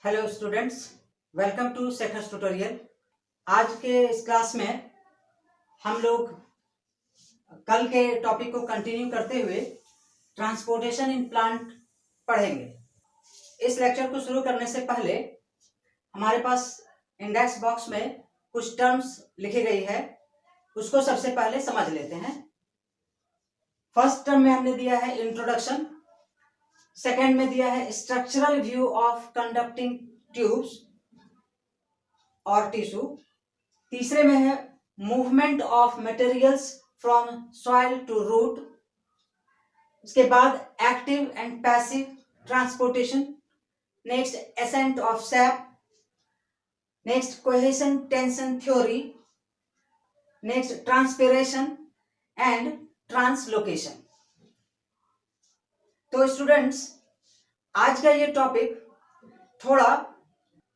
Hello students, welcome to Sekhar's tutorial. आज के इस क्लास में हम लोग कल के टॉपिक को कंटिन्यू करते हुए ट्रांसपोर्टेशन इन प्लांट पढ़ेंगे। इस लेक्चर को शुरू करने से पहले हमारे पास इंडेक्स बॉक्स में कुछ टर्म्स लिखी गई है, उसको सबसे पहले समझ लेते हैं। फर्स्ट टर्म में हमने दिया है इंट्रोडक्शन, सेकेंड में दिया है structural view of conducting tubes और टिश्यू, तीसरे में है movement of materials from soil to root, उसके बाद active and passive transportation, next ascent of sap, next cohesion tension theory, next transpiration and translocation. तो स्टूडेंट्स, आज का ये टॉपिक थोड़ा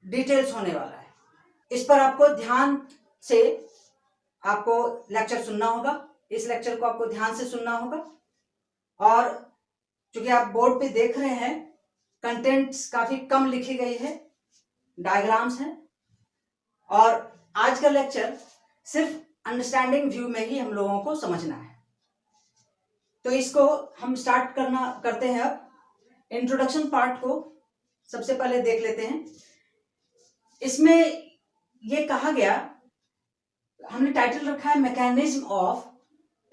डिटेल्स होने वाला है। इस पर आपको ध्यान से आपको लेक्चर सुनना होगा। इस लेक्चर को आपको ध्यान से सुनना होगा और चूंकि आप बोर्ड पे देख रहे हैं, कंटेंट्स काफी कम लिखी गई है, डायग्राम्स हैं और आज का लेक्चर सिर्फ अंडरस्टैंडिंग व्यू में ही हम लोगों को समझना है। तो इसको हम स्टार्ट करते हैं। अब इंट्रोडक्शन पार्ट को सबसे पहले देख लेते हैं। इसमें ये कहा गया, हमने टाइटल रखा है mechanism of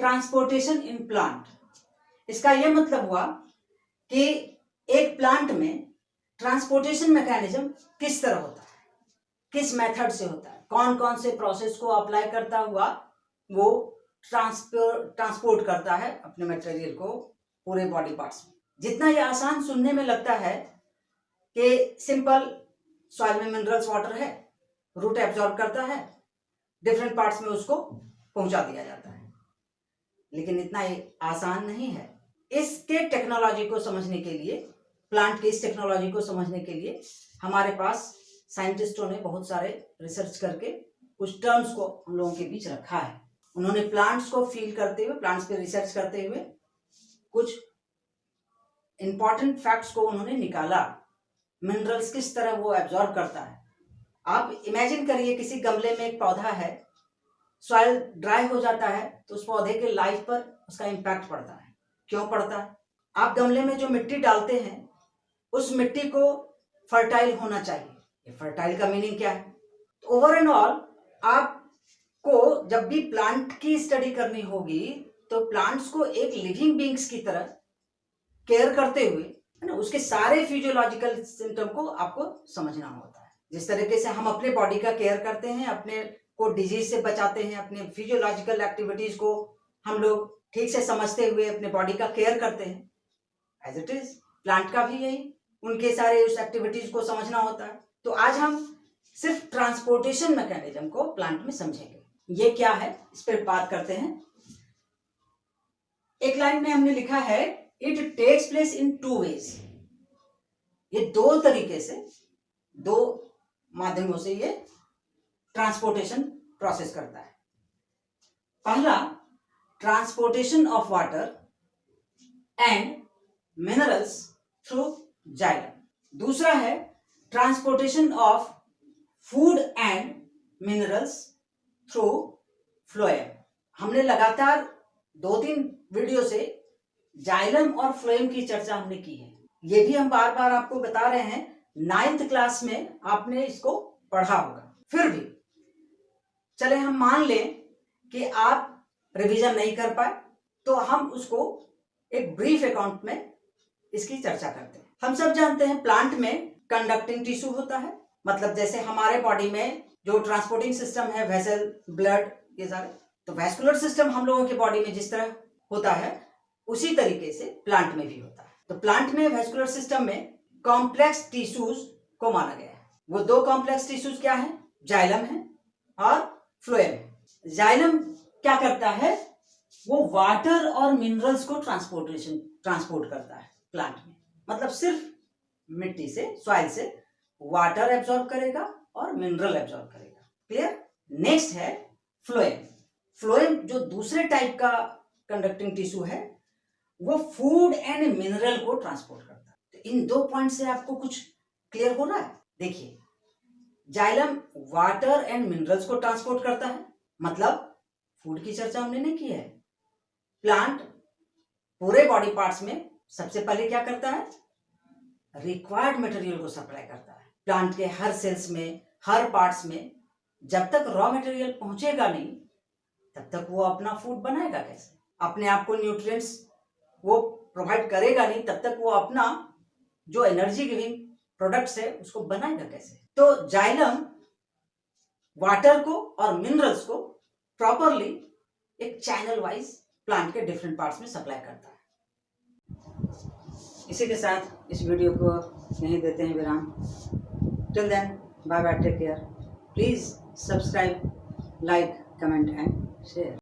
transportation in plant. इसका यह मतलब हुआ कि एक प्लांट में ट्रांसपोर्टेशन मैकेनिज्म किस तरह होता है, किस मेथड से होता है, कौन कौन से प्रोसेस को अप्लाई करता हुआ वो ट्रांसपोर्ट करता है अपने मटेरियल को पूरे बॉडी पार्ट्स में। जितना ये आसान सुनने में लगता है कि सिंपल सॉइल में मिनरल्स वाटर है, रूट एब्जॉर्ब करता है, डिफरेंट पार्ट्स में उसको पहुंचा दिया जाता है, लेकिन इतना ही आसान नहीं है। इसके टेक्नोलॉजी को समझने के लिए, प्लांट की इस टेक्नोलॉजी को समझने के लिए हमारे पास साइंटिस्टों ने बहुत सारे रिसर्च करके कुछ टर्म्स को हम लोगों के बीच रखा है। उन्होंने प्लांट्स को फील करते हुए, प्लांट्स पे रिसर्च करते हुए कुछ इंपॉर्टेंट फैक्ट्स को उन्होंने निकाला। मिनरल्स किस तरह वो एब्जॉर्ब करता है। आप इमेजिन करिए, किसी गमले में एक पौधा है, सॉइल ड्राई हो जाता है तो उस पौधे के लाइफ पर उसका इम्पैक्ट पड़ता है। क्यों पड़ता है? आप गमले में जो मिट्टी डालते हैं उस मिट्टी को फर्टाइल होना चाहिए। फर्टाइल का मीनिंग क्या है? ओवर एंड ऑल आपको जब भी प्लांट की स्टडी करनी होगी तो प्लांट्स को एक लिविंग बींग्स की तरह केयर करते हुए, है ना, उसके सारे फिजियोलॉजिकल सिम्टम को आपको समझना होता है। जिस तरीके से हम अपने बॉडी का केयर करते हैं, अपने को डिजीज से बचाते हैं, अपने फिजियोलॉजिकल एक्टिविटीज को हम लोग ठीक से समझते हुए अपने बॉडी का केयर करते हैं, एज इट इज प्लांट का भी यही, उनके सारे उस एक्टिविटीज को समझना होता है। तो आज हम सिर्फ ट्रांसपोर्टेशन मैकेनिज्म को प्लांट में समझेंगे। ये क्या है, इस पर बात करते हैं। एक लाइन में हमने लिखा है, it takes place in two ways. ये दो तरीके से, दो माध्यमों से ये ट्रांसपोर्टेशन प्रोसेस करता है। पहला, transportation of water and minerals through xylem. दूसरा है transportation of food and minerals through phloem. हमने लगातार 2-3 वीडियो से जाइलम और फ्लोएम की चर्चा हमने की है। ये भी हम बार बार आपको बता रहे हैं, 9th क्लास में आपने इसको पढ़ा होगा। फिर भी चले हम मान लें कि आप रिवीजन नहीं कर पाए, तो हम उसको एक ब्रीफ अकाउंट में इसकी चर्चा करते हैं। हम सब जानते हैं प्लांट में कंडक्टिंग टिश्यू होता है, मतलब जैसे हमारे बॉडी में जो ट्रांसपोर्टिंग सिस्टम है, वेसल, ब्लड, ये सारे, तो वैस्कुलर सिस्टम हम लोगों की बॉडी में जिस तरह होता है उसी तरीके से प्लांट में भी होता है। तो प्लांट में वैस्कुलर सिस्टम में कॉम्प्लेक्स टिश्यूज को माना गया है। वो दो कॉम्प्लेक्स टिश्यूज क्या है? जाइलम है और फ्लोएम है। जाइलम क्या करता है? वो वाटर और मिनरल्स को ट्रांसपोर्ट करता है प्लांट में, मतलब सिर्फ मिट्टी से, सॉइल से वाटर एब्जॉर्ब करेगा और मिनरल एब्जॉर्ब करेगा। क्लियर? नेक्स्ट है फ्लोएम। फ्लोएम जो दूसरे टाइप का कंडक्टिंग टिश्यू है, वो फूड एंड मिनरल को ट्रांसपोर्ट करता है। तो इन दो पॉइंट से आपको कुछ क्लियर हो रहा है? देखिए, जाइलम वाटर एंड मिनरल्स को ट्रांसपोर्ट करता है, मतलब फूड की चर्चा हमने नहीं की है। प्लांट पूरे बॉडी पार्ट्स में सबसे पहले क्या करता है, रिक्वायर्ड मटेरियल को सप्लाई करता है। प्लांट के हर सेल्स में, हर पार्ट्स में जब तक रॉ मटेरियल पहुंचेगा नहीं, तब तक वो अपना फूड बनाएगा कैसे? अपने आप को न्यूट्रिएंट्स वो प्रोवाइड करेगा नहीं, तब तक वो अपना जो एनर्जी गिविंग प्रोडक्ट्स है उसको बनाएगा कैसे? तो जाइलम वाटर को और मिनरल्स को प्रॉपरली एक चैनल वाइज प्लांट के डिफरेंट पार्ट्स में सप्लाई करता है। इसी के साथ इस वीडियो को यहीं देते हैं विराम। Till then, bye bye, take care. Please subscribe, like, comment and share.